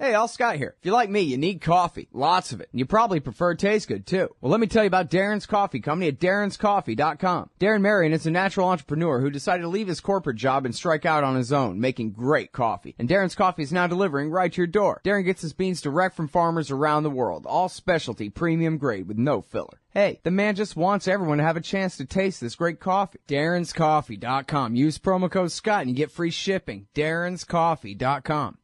Hey, all Scott here. If you're like me, you need coffee. Lots of it. And you probably prefer it tastes good, too. Well, let me tell you about Darren's Coffee Company at darrenscoffee.com. Darren Marion is a natural entrepreneur who decided to leave his corporate job and strike out on his own, making great coffee. And Darren's Coffee is now delivering right to your door. Darren gets his beans direct from farmers around the world. All specialty, premium grade with no filler. Hey, the man just wants everyone to have a chance to taste this great coffee. darrenscoffee.com. Use promo code Scott and you get free shipping. darrenscoffee.com.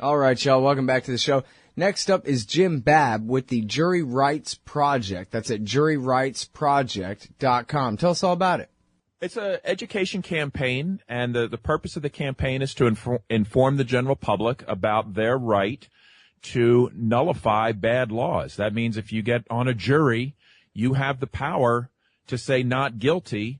All right, y'all, welcome back to the show. Next up is Jim Babb with the Jury Rights Project. That's at juryrightsproject.com. Tell us all about it. It's an education campaign, and the purpose of the campaign is to inform the general public about their right to nullify bad laws. That means if you get on a jury, you have the power to say not guilty,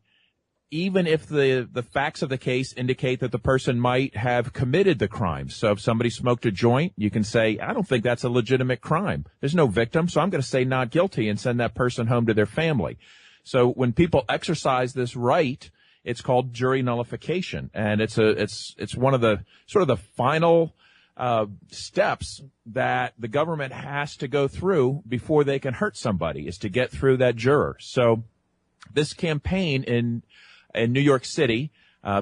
even if the facts of the case indicate that the person might have committed the crime. So if somebody smoked a joint, you can say, I don't think that's a legitimate crime. There's no victim, so I'm going to say not guilty and send that person home to their family. So when people exercise this right, it's called jury nullification. And it's one of the sort of the final steps that the government has to go through before they can hurt somebody, is to get through that juror. So this campaign in New York City,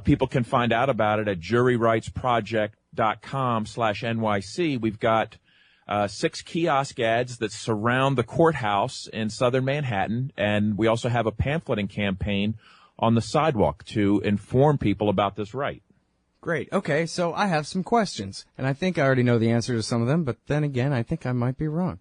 people can find out about it at juryrightsproject.com/NYC. We've got 6 kiosk ads that surround the courthouse in southern Manhattan, and we also have a pamphleting campaign on the sidewalk to inform people about this right. Great. Okay, so I have some questions, and I think I already know the answer to some of them, but then again, I think I might be wrong.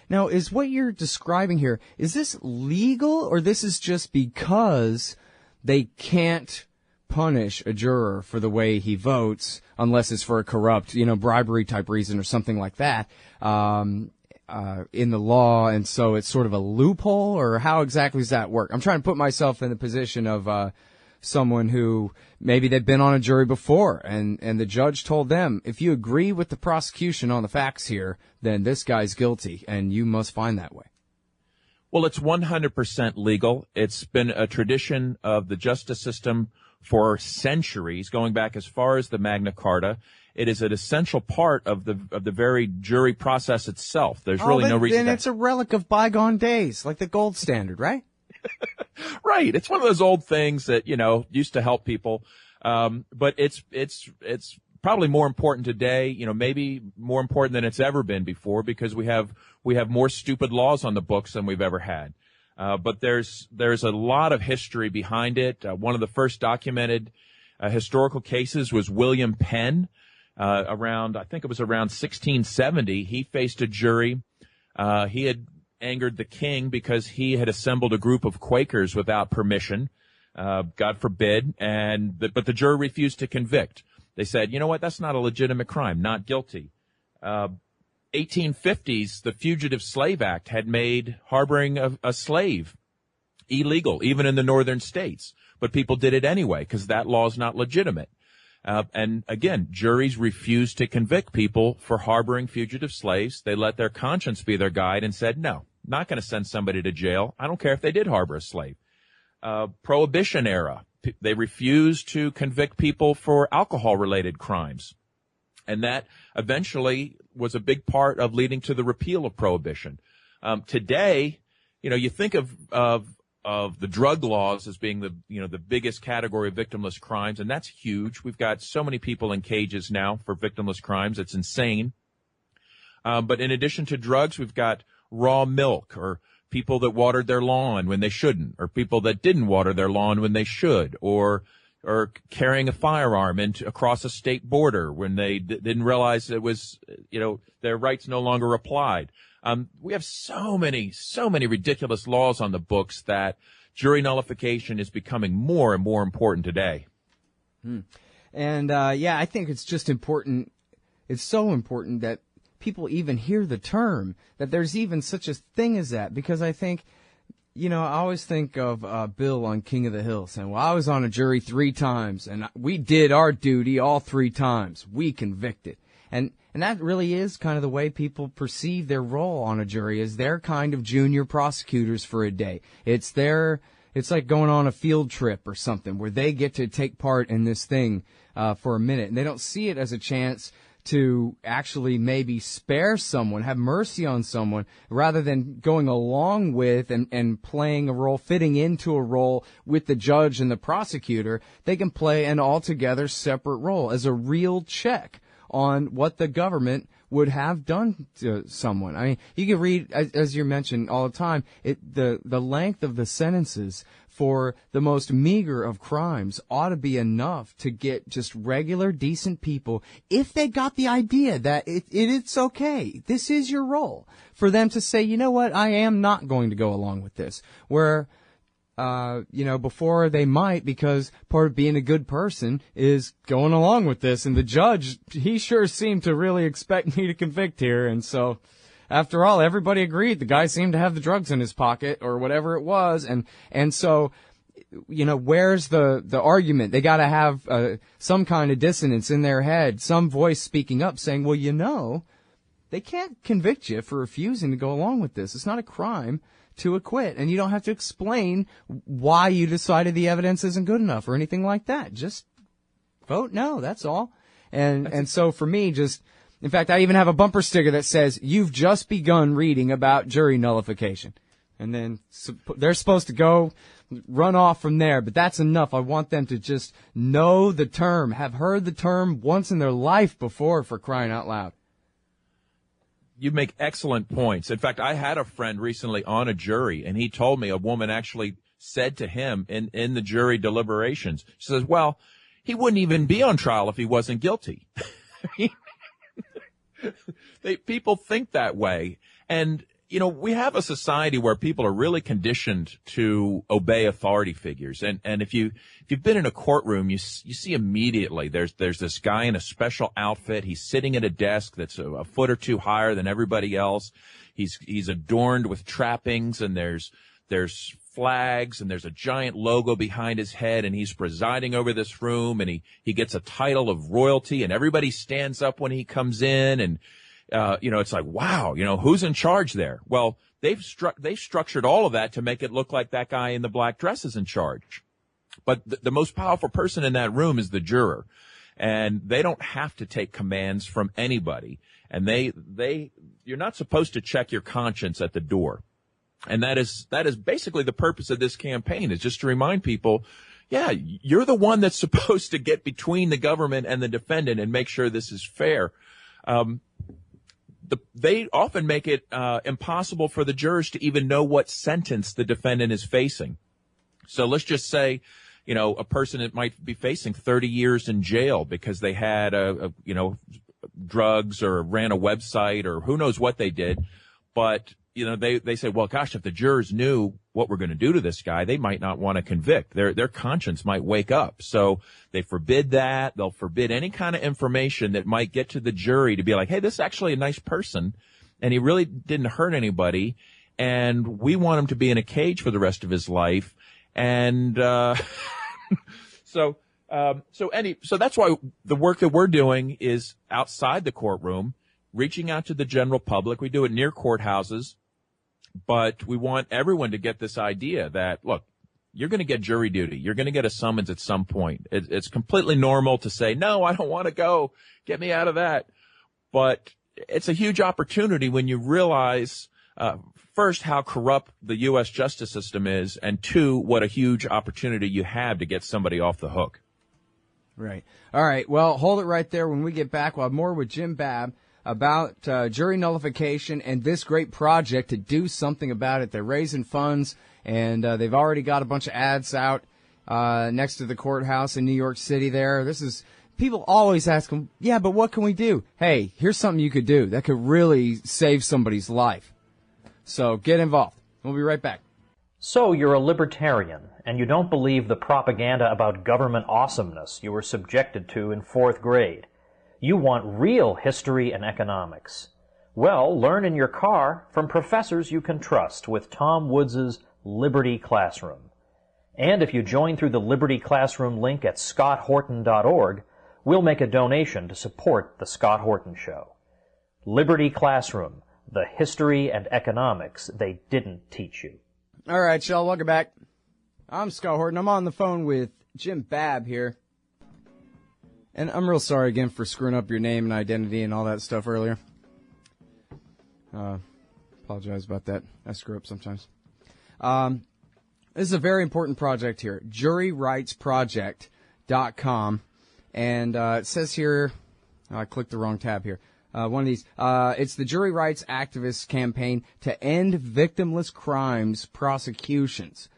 Now, is what you're describing here, is this legal, or this is just because they can't punish a juror for the way he votes unless it's for a corrupt, bribery type reason or something like that, in the law, and so it's sort of a loophole, or how exactly does that work? I'm trying to put myself in the position of someone who maybe they've been on a jury before, and the judge told them, if you agree with the prosecution on the facts here, then this guy's guilty, and you must find that way. Well, it's 100% legal. It's been a tradition of the justice system for centuries, going back as far as the Magna Carta. It is an essential part of the very jury process itself. There's really no reason. Then it's a relic of bygone days, like the gold standard, right? Right. It's one of those old things that, used to help people. But it's probably more important today, maybe more important than it's ever been before, because we have more stupid laws on the books than we've ever had. But there's a lot of history behind it. One of the first documented historical cases was William Penn, I think it was around 1670. He faced a jury. He had angered the king because he had assembled a group of Quakers without permission, God forbid, but the jury refused to convict. They said, you know what, that's not a legitimate crime, not guilty. 1850s, the Fugitive Slave Act had made harboring a slave illegal, even in the northern states. But people did it anyway because that law is not legitimate. And again, juries refused to convict people for harboring fugitive slaves. They let their conscience be their guide and said, no, not going to send somebody to jail. I don't care if they did harbor a slave. Prohibition era, they refused to convict people for alcohol-related crimes. And that eventually was a big part of leading to the repeal of prohibition. Today, you think of the drug laws as being the biggest category of victimless crimes, and that's huge. We've got so many people in cages now for victimless crimes. It's insane. But in addition to drugs, we've got raw milk, or people that watered their lawn when they shouldn't, or people that didn't water their lawn when they should, or carrying a firearm across a state border when they didn't realize it was, their rights no longer applied. We have so many ridiculous laws on the books that jury nullification is becoming more and more important today. And, I think it's just important. It's so important that people even hear the term, that there's even such a thing as that, because I think, I always think of Bill on King of the Hill saying, well, I was on a jury 3 times, and we did our duty all 3 times. We convicted. And that really is kind of the way people perceive their role on a jury, is they're kind of junior prosecutors for a day. It's like going on a field trip or something where they get to take part in this thing for a minute, and they don't see it as a chance to actually maybe spare someone, have mercy on someone, rather than going along with and playing a role, fitting into a role with the judge and the prosecutor. They can play an altogether separate role as a real check on what the government would have done to someone. I mean, you can read, as you mentioned all the time, the length of the sentences for the most meager of crimes ought to be enough to get just regular, decent people, if they got the idea that it's okay, this is your role, for them to say, you know what, I am not going to go along with this. Where, before they might, because part of being a good person is going along with this. And the judge, he sure seemed to really expect me to convict here. And so, after all, everybody agreed the guy seemed to have the drugs in his pocket or whatever it was. And so, where's the argument? They got to have some kind of dissonance in their head, some voice speaking up saying, well, they can't convict you for refusing to go along with this. It's not a crime to acquit, and you don't have to explain why you decided the evidence isn't good enough or anything like that. Just vote no, that's all. And so for me, in fact, I even have a bumper sticker that says, you've just begun reading about jury nullification. And then they're supposed to go run off from there, but that's enough. I want them to just know the term, have heard the term once in their life before, for crying out loud. You make excellent points. In fact, I had a friend recently on a jury, and he told me a woman actually said to him in the jury deliberations, she says, well, he wouldn't even be on trial if he wasn't guilty. People think that way. And, we have a society where people are really conditioned to obey authority figures. And if you've been in a courtroom, you see immediately there's this guy in a special outfit. He's sitting at a desk that's a foot or two higher than everybody else. He's adorned with trappings, and there's flags, and there's a giant logo behind his head, and he's presiding over this room, and he gets a title of royalty, and everybody stands up when he comes in, and it's like, wow, who's in charge there? Well, they've structured all of that to make it look like that guy in the black dress is in charge. But the most powerful person in that room is the juror, and they don't have to take commands from anybody. And you're not supposed to check your conscience at the door. And that is basically the purpose of this campaign, is just to remind people, yeah, you're the one that's supposed to get between the government and the defendant and make sure this is fair. They often make it impossible for the jurors to even know what sentence the defendant is facing. So let's just say, a person that might be facing 30 years in jail because they had drugs or ran a website or who knows what they did. But, they say, well, gosh, if the jurors knew what we're going to do to this guy, they might not want to convict. Their conscience might wake up. So they forbid that. They'll forbid any kind of information that might get to the jury to be like, hey, this is actually a nice person, and he really didn't hurt anybody, and we want him to be in a cage for the rest of his life. And so that's why the work that we're doing is outside the courtroom, reaching out to the general public. We do it near courthouses. But we want everyone to get this idea that, look, you're going to get jury duty. You're going to get a summons at some point. It's completely normal to say, no, I don't want to go. Get me out of that. But it's a huge opportunity when you realize, first, how corrupt the U.S. justice system is, and two, what a huge opportunity you have to get somebody off the hook. Right. All right. Well, hold it right there. When we get back, we'll have more with Jim Babb about jury nullification and this great project to do something about it. They're raising funds, and they've already got a bunch of ads out next to the courthouse in New York City there. People always ask them, yeah, but what can we do? Hey, here's something you could do that could really save somebody's life. So get involved. We'll be right back. So you're a libertarian, and you don't believe the propaganda about government awesomeness you were subjected to in 4th grade. You want real history and economics. Well, learn in your car from professors you can trust with Tom Woods' Liberty Classroom. And if you join through the Liberty Classroom link at scotthorton.org, we'll make a donation to support The Scott Horton Show. Liberty Classroom, the history and economics they didn't teach you. All right, y'all, welcome back. I'm Scott Horton. I'm on the phone with Jim Babb here. And I'm real sorry again for screwing up your name and identity and all that stuff earlier. Apologize about that. I screw up sometimes. This is a very important project here, juryrightsproject.com. And it says here, I clicked the wrong tab here. One of these. It's the Jury Rights Activists Campaign to End Victimless Crimes Prosecutions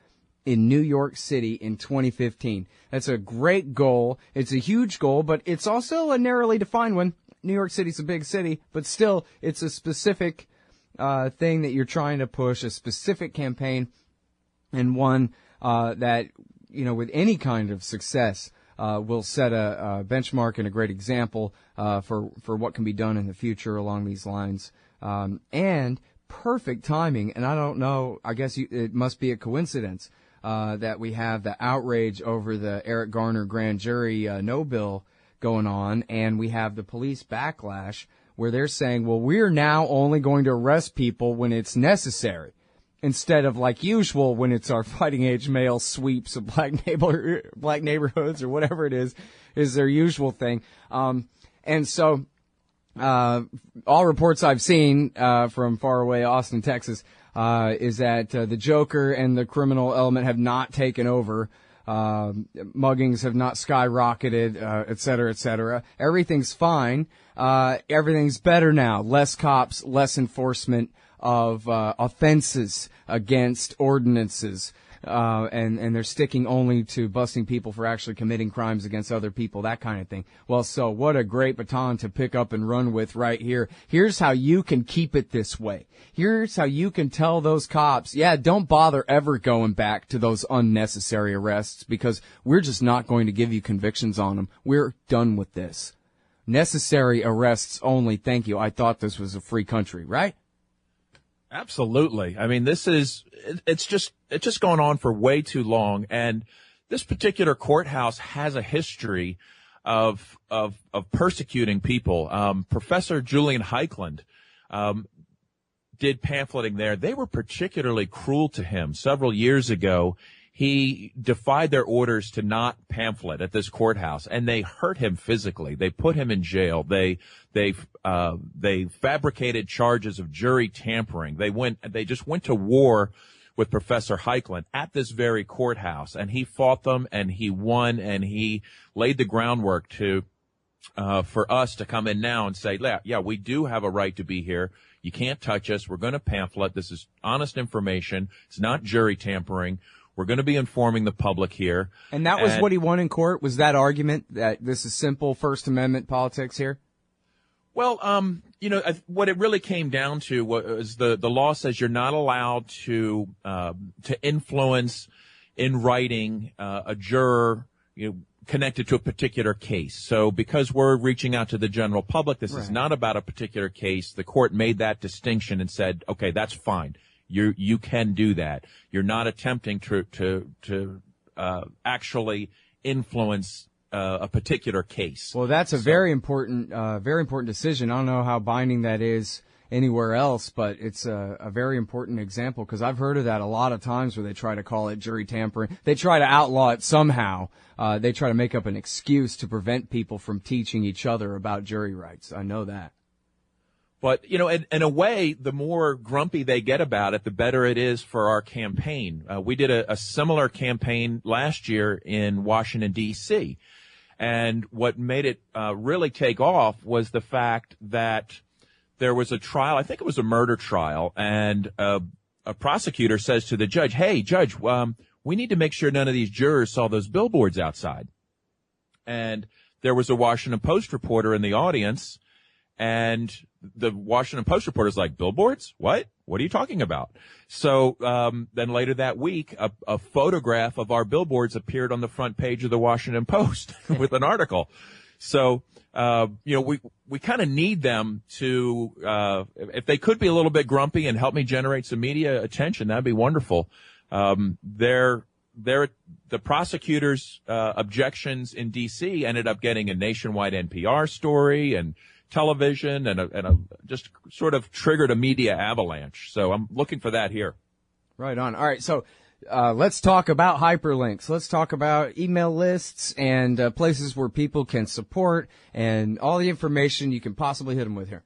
in New York City in 2015. That's a great goal. It's a huge goal, but it's also a narrowly defined one. New York City's a big city, but still, it's a specific thing that you're trying to push, a specific campaign, and one that, with any kind of success, will set a benchmark and a great example for what can be done in the future along these lines. And perfect timing, and I don't know, I guess it must be a coincidence that we have the outrage over the Eric Garner grand jury no bill going on, and we have the police backlash where they're saying, well, we're now only going to arrest people when it's necessary, instead of like usual when it's our fighting age male sweeps of black neighborhoods or whatever it is their usual thing. And so all reports I've seen from far away Austin, Texas, is that the Joker and the criminal element have not taken over. Muggings have not skyrocketed, et cetera, et cetera. Everything's fine. Everything's better now. Less cops, less enforcement of offenses against ordinances. And they're sticking only to busting people for actually committing crimes against other people, that kind of thing. Well, so what a great baton to pick up and run with right here. Here's how you can keep it this way. Here's how you can tell those cops, yeah, don't bother ever going back to those unnecessary arrests because we're just not going to give you convictions on them. We're done with this. Necessary arrests only, thank you. I thought this was a free country, right? Absolutely. I mean, it's just gone on for way too long. And this particular courthouse has a history of persecuting people. Professor Julian Heichland, did pamphleting there. They were particularly cruel to him. Several years ago, he defied their orders to not pamphlet at this courthouse, and they hurt him physically. They put him in jail. They fabricated charges of jury tampering. They just went to war with Professor Heichland at this very courthouse, and he fought them, and he won, and he laid the groundwork for us to come in now and say, yeah, we do have a right to be here. You can't touch us. We're going to pamphlet. This is honest information. It's not jury tampering. We're going to be informing the public here. And that was what he won in court, was that argument that this is simple First Amendment politics here? Well, what it really came down to was the law says you're not allowed to influence in writing a juror, connected to a particular case. So because we're reaching out to the general public, this is not about a particular case. The court made that distinction and said, okay, that's fine. You can do that. You're not attempting to actually influence a particular case. Well, that's a very important decision. I don't know how binding that is anywhere else, but it's a very important example because I've heard of that a lot of times where they try to call it jury tampering. They try to outlaw it somehow. They try to make up an excuse to prevent people from teaching each other about jury rights. I know that. But, in a way, the more grumpy they get about it, the better it is for our campaign. We did a similar campaign last year in Washington, D.C., and what made it really take off was the fact that there was a trial, I think it was a murder trial, and a prosecutor says to the judge, hey, judge, we need to make sure none of these jurors saw those billboards outside. And there was a Washington Post reporter in the audience, and the Washington Post reporter's like, billboards? What? What are you talking about? So then later that week, a photograph of our billboards appeared on the front page of the Washington Post with an article. So, we kind of need them to, if they could be a little bit grumpy and help me generate some media attention, that'd be wonderful. The prosecutors' objections in D.C. ended up getting a nationwide NPR story and television and just sort of triggered a media avalanche. So I'm looking for that here. Right on. All right. So let's talk about hyperlinks. Let's talk about email lists and places where people can support and all the information you can possibly hit them with here.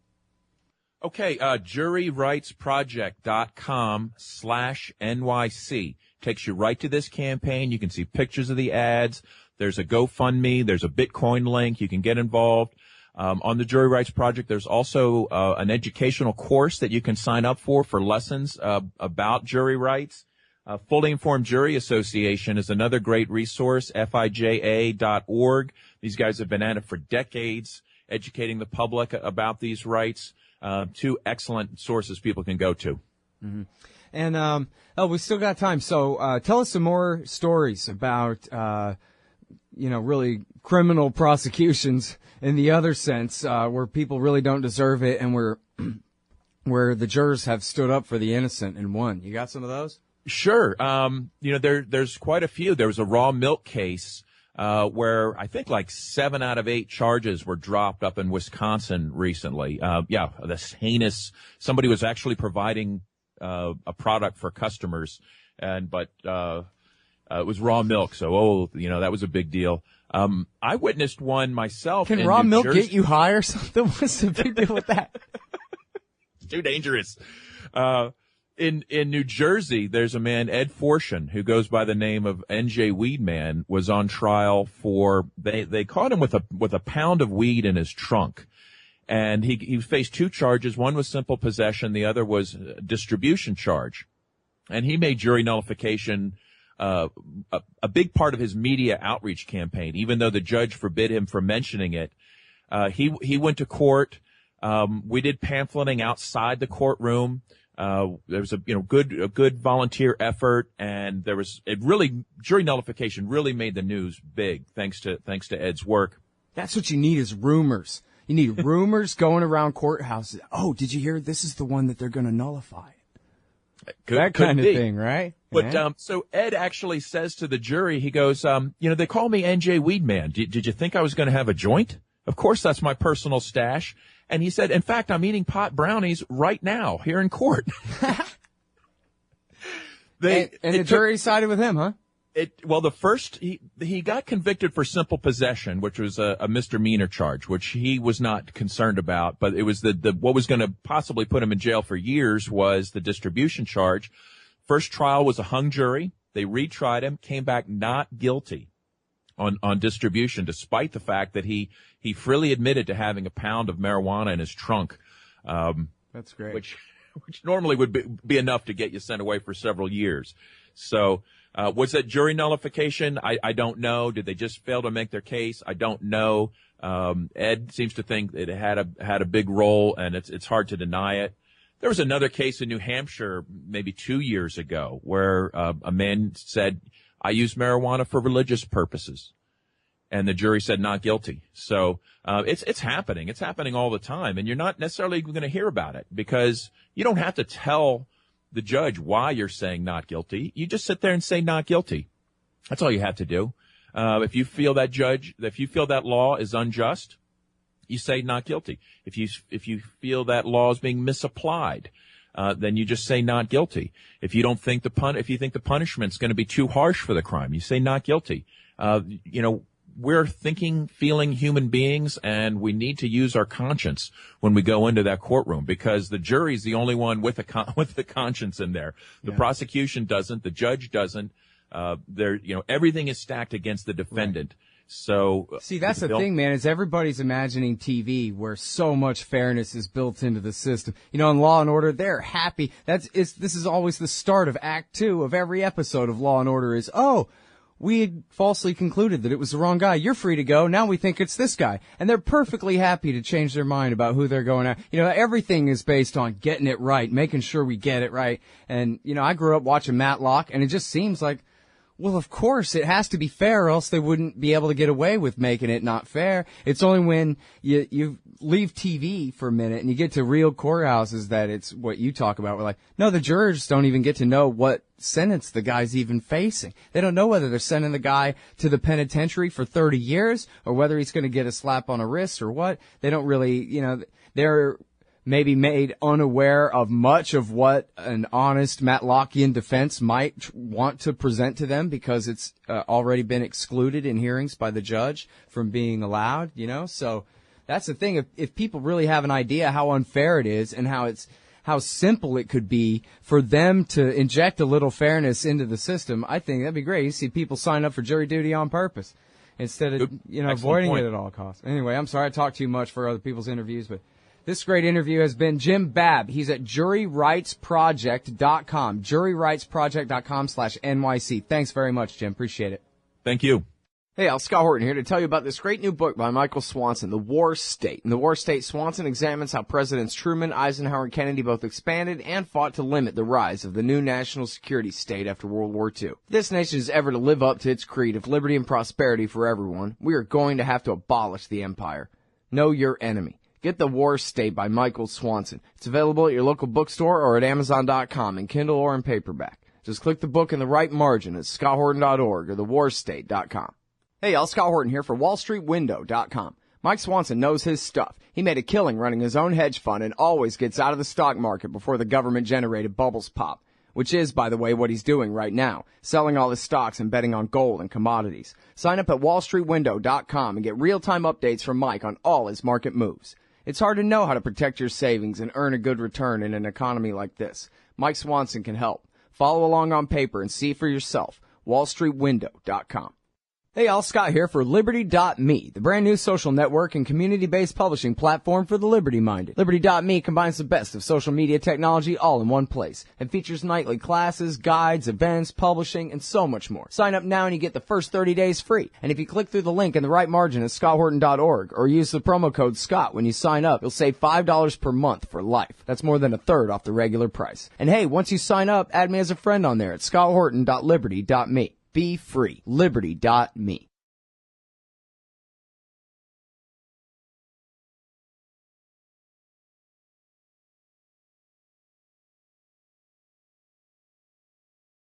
Okay, juryrightsproject.com/NYC takes you right to this campaign. You can see pictures of the ads. There's a GoFundMe. There's a Bitcoin link. You can get involved. On the Jury Rights Project, there's also an educational course that you can sign up for lessons about jury rights. Fully Informed Jury Association is another great resource, FIJA.org. These guys have been at it for decades, educating the public about these rights. Two excellent sources people can go to. Mm-hmm. And, we still got time. So, tell us some more stories about, really criminal prosecutions in the other sense, where people really don't deserve it and where the jurors have stood up for the innocent and won. You got some of those? Sure. There's quite a few. There was a raw milk case where I think like 7 out of 8 charges were dropped up in Wisconsin recently. This heinous, somebody was actually providing a product for customers, but it was raw milk. So, that was a big deal. I witnessed one myself. Can in raw New milk Jersey. Get you high or something? What's the big deal with that? It's too dangerous. In New Jersey, there's a man, Ed Fortune, who goes by the name of NJ Weedman, was on trial for, they caught him with a pound of weed in his trunk. And he faced 2 charges. One was simple possession. The other was distribution charge. And he made jury nullification, a big part of his media outreach campaign, even though the judge forbid him from mentioning it. He went to court. We did pamphleting outside the courtroom. There was a good volunteer effort, and jury nullification really made the news big thanks to Ed's work. That's what you need is rumors. You need rumors going around courthouses. Oh, did you hear this is the one that they're going to nullify? That kind of thing, right? But so Ed actually says to the jury, he goes, they call me NJ Weedman. Did you think I was going to have a joint? Of course, that's my personal stash. And he said, in fact, I'm eating pot brownies right now here in court. And the jury sided with him, huh? He got convicted for simple possession, which was a misdemeanor charge, which he was not concerned about. But it was what was going to possibly put him in jail for years was the distribution charge. First trial was a hung jury. They retried him, came back not guilty on distribution, despite the fact that he freely admitted to having a pound of marijuana in his trunk. That's great. Which normally would be enough to get you sent away for several years. So, was that jury nullification? I don't know. Did they just fail to make their case? I don't know. Ed seems to think it had a big role, and it's hard to deny it. There was another case in New Hampshire maybe 2 years ago where a man said, I use marijuana for religious purposes. And the jury said not guilty. So, it's happening. It's happening all the time. And you're not necessarily going to hear about it because you don't have to tell the judge why you're saying not guilty. You just sit there and say not guilty. That's all you have to do. If you feel that law is unjust, you say not guilty. If you feel that law is being misapplied, then you just say not guilty. If you don't think if you think the punishment's going to be too harsh for the crime, you say not guilty. We're thinking, feeling human beings, and we need to use our conscience when we go into that courtroom because the jury's the only one with the conscience in there. The prosecution doesn't, the judge doesn't. Everything is stacked against the defendant. Right. So see, that's the thing, man, is everybody's imagining TV where so much fairness is built into the system. In Law and Order, they're happy. This is always the start of Act 2 of every episode of Law and Order is, we had falsely concluded that it was the wrong guy. You're free to go. Now we think it's this guy. And they're perfectly happy to change their mind about who they're going at. Everything is based on getting it right, making sure we get it right. And, I grew up watching Matlock, and it just seems like, well, of course, it has to be fair, or else they wouldn't be able to get away with making it not fair. It's only when you leave TV for a minute and you get to real courthouses that it's what you talk about. We're like, no, the jurors don't even get to know what sentence the guy's even facing. They don't know whether they're sending the guy to the penitentiary for 30 years or whether he's going to get a slap on a wrist or what. They don't really, they're maybe made unaware of much of what an honest Matlockian defense might want to present to them because it's already been excluded in hearings by the judge from being allowed, So that's the thing. If people really have an idea how unfair it is and how simple it could be for them to inject a little fairness into the system, I think that'd be great. You see people sign up for jury duty on purpose instead of, avoiding it at all costs. Anyway, I'm sorry I talked too much for other people's interviews, but this great interview has been Jim Babb. He's at juryrightsproject.com, juryrightsproject.com/NYC. Thanks very much, Jim. Appreciate it. Thank you. Hey, Scott Horton here to tell you about this great new book by Michael Swanson, The War State. In The War State, Swanson examines how Presidents Truman, Eisenhower, and Kennedy both expanded and fought to limit the rise of the new national security state after World War II. If this nation is ever to live up to its creed of liberty and prosperity for everyone, we are going to have to abolish the empire. Know your enemy. Get The War State by Michael Swanson. It's available at your local bookstore or at Amazon.com in Kindle or in paperback. Just click the book in the right margin at scotthorton.org or thewarstate.com. Hey, y'all, Scott Horton here for WallStreetWindow.com. Mike Swanson knows his stuff. He made a killing running his own hedge fund and always gets out of the stock market before the government-generated bubbles pop, which is, by the way, what he's doing right now, selling all his stocks and betting on gold and commodities. Sign up at WallStreetWindow.com and get real-time updates from Mike on all his market moves. It's hard to know how to protect your savings and earn a good return in an economy like this. Mike Swanson can help. Follow along on paper and see for yourself. WallStreetWindow.com. Hey, all, Scott here for Liberty.me, the brand new social network and community-based publishing platform for the liberty-minded. Liberty.me combines the best of social media technology all in one place and features nightly classes, guides, events, publishing, and so much more. Sign up now and you get the first 30 days free. And if you click through the link in the right margin at scotthorton.org or use the promo code SCOTT when you sign up, you'll save $5 per month for life. That's more than a third off the regular price. And hey, once you sign up, add me as a friend on there at scotthorton.liberty.me. Be free. Liberty.me.